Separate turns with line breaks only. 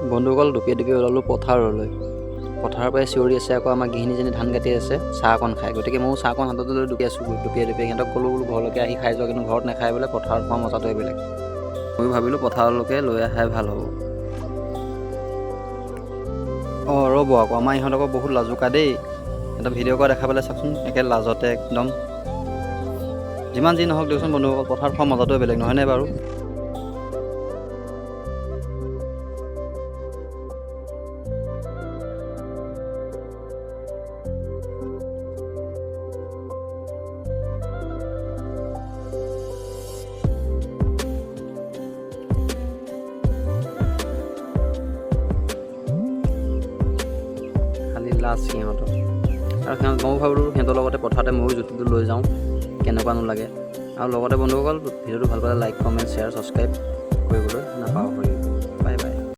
বন্ধুসকল দুপিয়ে ওলালোঁ পথাৰলৈ। পথাৰৰ পৰাই চিঞৰি আছে আকৌ আমাৰ গৃহিণীজনী ধান কাটি আছে, চাহ অকণ খায়। গতিকে ময়ো চাহকণ হাততে লৈ দুপিয়াই আছোঁ। দুপিয়াই সিহঁতক ক'লোঁ বোলো ঘৰলৈকে আহি খাই যোৱা, কিন্তু ঘৰত নাখাই বোলে, পথাৰত খোৱা মজাটোৱে বেলেগ। ময়ো ভাবিলোঁ পথাৰলৈকে লৈ অহাই ভাল হ'ব। ৰ'ব আকৌ আমাৰ ইহঁতক বহুত লাজুকা দেই। এটা ভিডিঅ' কৰা দেখা পালে চাওকচোন, একে লাজতে একদম। যিমান যি নহওক দিয়কচোন বন্ধুসকল, পথাৰত খোৱা মজাটোৱে বেলেগ, নহয়নে বাৰু? খালি লাজ সিহঁতৰ। আৰু ময়ো ভাবিলোঁ সিহঁতৰ লগতে পথাৰতে ময়ো জুতিটো লৈ যাওঁ, কেনেকুৱানো লাগে। আৰু লগতে বন্ধুসকল ভিডিঅ'টো ভাল পালে লাইক, কমেণ্ট, শ্বেয়াৰ, ছাবস্ক্ৰাইব কৰিবলৈ নাপাহৰিব।